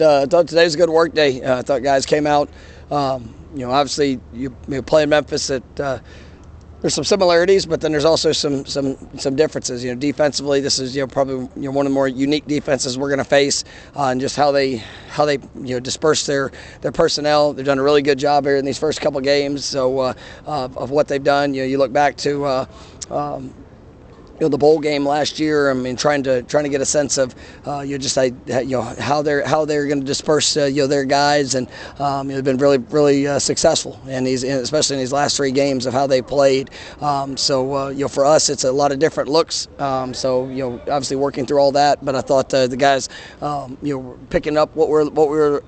I thought today's a good work day. I thought guys came out. Obviously you play in Memphis. There's some similarities, but then there's also some differences. Defensively, this is probably one of the more unique defenses we're going to face, and just how they disperse their personnel. They've done a really good job here in these first couple games. So of what they've done, you look back to. The bowl game last year. I mean, trying to get a sense of how they're going to disperse their guys, and they've been really successful, and especially in these last 3 games of how they played. For us, it's a lot of different looks. Obviously working through all that, but I thought the guys, picking up what we're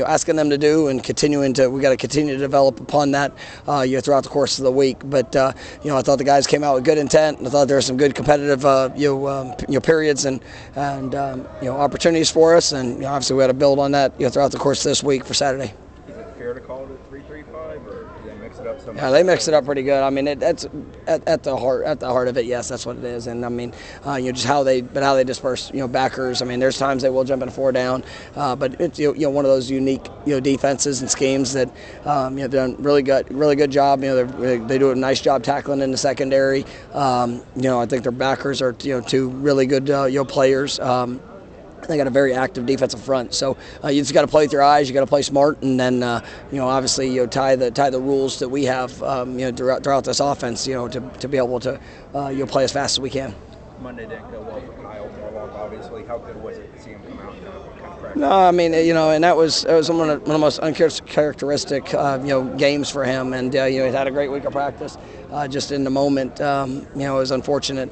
asking them to do, and we got to continue to develop upon that throughout the course of the week. But I thought the guys came out with good intent, and I thought there were some good competitive periods and opportunities for us, and obviously we had to build on that throughout the course of this week for Saturday. Is it fair to call it a 3-3-5, or do they mix it up so much? Yeah, they mixed it up pretty good. I mean, that's at the heart of it. Yes, that's what it is. And I mean, just how they disperse backers. I mean, there's times they will jump in a 4 down, but it's one of those unique defenses and schemes that they've done really good job. They do a nice job tackling in the secondary. I think their backers are 2 really good players. They got a very active defensive front, so you just got to play with your eyes. You got to play smart, and then obviously tie the rules that we have throughout this offense to be able to play as fast as we can. Monday didn't go well for Kyle Norvell, obviously. How good was it to see him come out and kind of practice? No, I mean, and that was one of the most uncharacteristic games for him, and he's had a great week of practice. Just in the moment, it was unfortunate,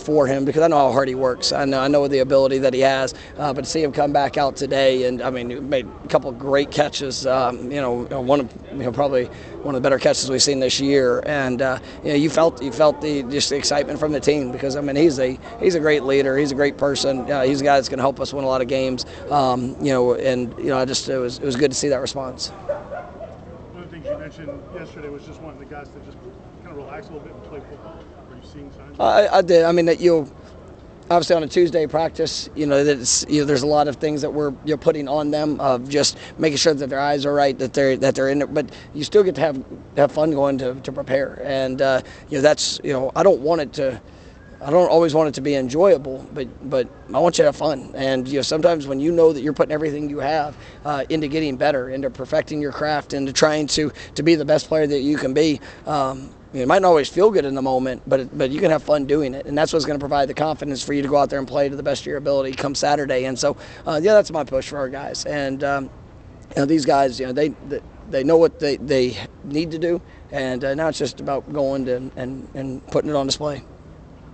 for him, because I know how hard he works. I know the ability that he has, but to see him come back out today, and I mean, he made a couple of great catches. Probably one of the better catches we've seen this year, and you felt the excitement from the team, because I mean, he's a great leader. He's a great person. He's a guy that's going to help us win a lot of games. It was good to see that response. One of the things you mentioned yesterday was just wanting the guys to just kind of relax a little bit and play football. Are you seeing signs? I did. I mean, obviously on a Tuesday practice, there's a lot of things that we're putting on them, of just making sure that their eyes are right, that they're in it. But you still get to have fun going to prepare, and that's I don't always want it to be enjoyable, but I want you to have fun. And sometimes when that you're putting everything you have into getting better, into perfecting your craft, into trying to be the best player that you can be. It might not always feel good in the moment, but you can have fun doing it, and that's what's going to provide the confidence for you to go out there and play to the best of your ability come Saturday. And so, that's my push for our guys. And these guys, they know what they need to do, and now it's just about going and putting it on display.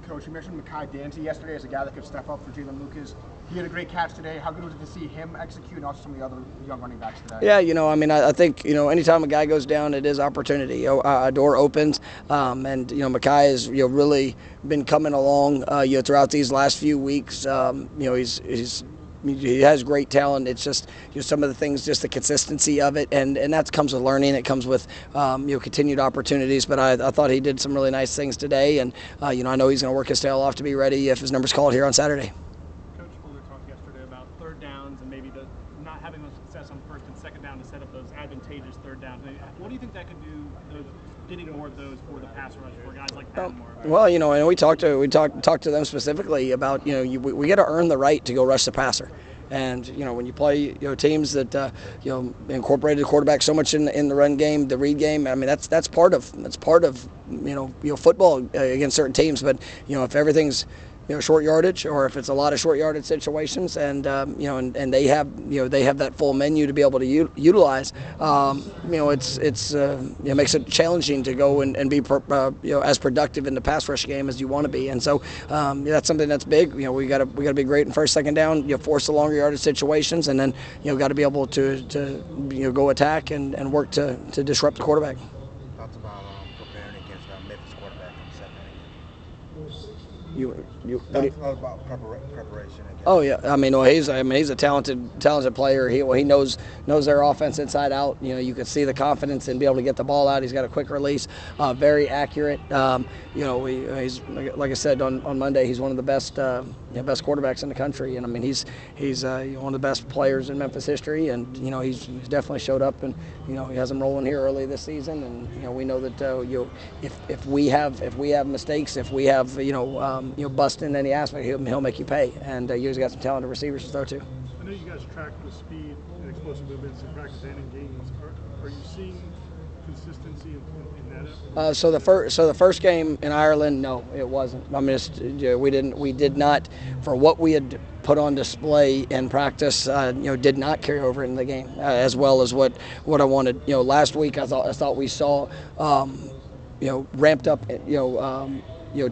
Coach, you mentioned Mekhi Dancy yesterday as a guy that could step up for Jalen Lucas. He had a great catch today. How good was it to see him execute, and also some of the other young running backs today? Yeah, I think, anytime a guy goes down, it is opportunity. A door opens, and, Mekhi has, really been coming along, throughout these last few weeks. He has great talent. It's just some of the things, just the consistency of it, and that comes with learning. It comes with continued opportunities. But I thought he did some really nice things today, and I know he's going to work his tail off to be ready if his number's called here on Saturday. Coach Fuller talked yesterday about 3rd downs and maybe not having much success on 1st and 2nd down to set up those advantageous 3rd downs. What do you think that could do? Getting more of those for the pass rush for guys like Patmore. Well, and we talked to them specifically about we got to earn the right to go rush the passer. And when you play teams that incorporated the quarterback so much in the run game, the read game, I mean that's part of football against certain teams. But if everything's short yardage, or if it's a lot of short yardage situations, and and they have that full menu to be able to utilize, it makes it challenging to go and be as productive in the pass rush game as you want to be. And so that's something that's big. We got to be great in 1st, 2nd down. Force the longer yardage situations, and then got to be able to go attack and work to disrupt the quarterback. Thoughts about preparing against Memphis quarterback on Saturday? About preparation. Oh yeah, he's a talented player. He knows their offense inside out. You can see the confidence and be able to get the ball out. He's got a quick release, very accurate. He's like I said on Monday. He's one of the best best quarterbacks in the country, and I mean he's one of the best players in Memphis history, and he's definitely showed up, and he has him rolling here early this season, and we know that if we have mistakes, if we have bust in any aspect, he'll make you pay, and he's got some talented receivers to throw to. I know you guys track the speed and explosive movements in practice and in games. Are you seeing consistency in that? So the first game in Ireland, no, it wasn't. I mean, we did not, for what we had put on display in practice, did not carry over in the game as well as what I wanted. Last week I thought we saw, ramped up,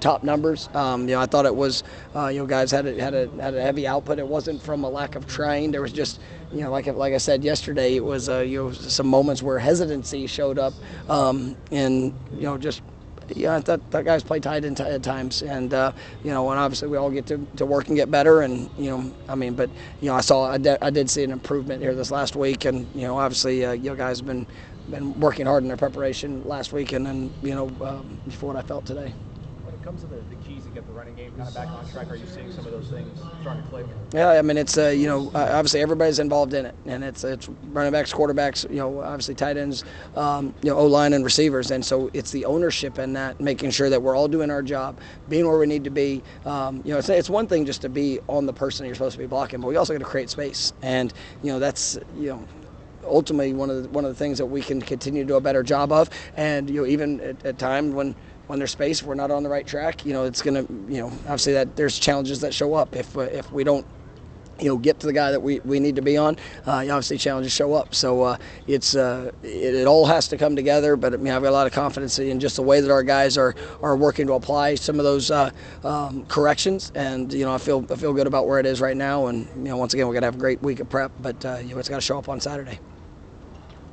top numbers. I thought it was, guys had a heavy output. It wasn't from a lack of trying. There was just, like I said yesterday, it was, some moments where hesitancy showed up, and I thought guys play tight at times, and and obviously we all get to work and get better, and but I did see an improvement here this last week, and obviously guys have been working hard in their preparation last week, and then for what I felt today. When it comes to the keys to get the running game kind of back on track, are you seeing some of those things starting to click? Yeah, I mean it's obviously everybody's involved in it, and it's running backs, quarterbacks, obviously tight ends, O-line and receivers, and so it's the ownership in that, making sure that we're all doing our job, being where we need to be. It's one thing just to be on the person you're supposed to be blocking, but we also got to create space, and that's ultimately one of the things that we can continue to do a better job of, and even at times when there's space, if we're not on the right track, it's going to, obviously that there's challenges that show up if we don't, get to the guy that we need to be on. Obviously challenges show up. So it all has to come together. But I've got a lot of confidence in just the way that our guys are working to apply some of those corrections. And I feel good about where it is right now. And once again, we're gonna have a great week of prep. But it's got to show up on Saturday.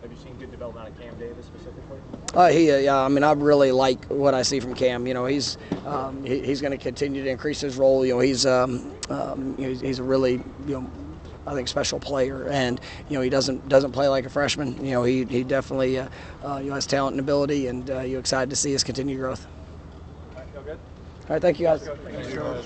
Have you seen good development out of Cam Davis specifically? I mean, I really like what I see from Cam. He's going to continue to increase his role. He's a really, I think, special player, and he doesn't play like a freshman. He definitely has talent and ability, and you're excited to see his continued growth. All right, feel good? All right, thank you guys. Thank you.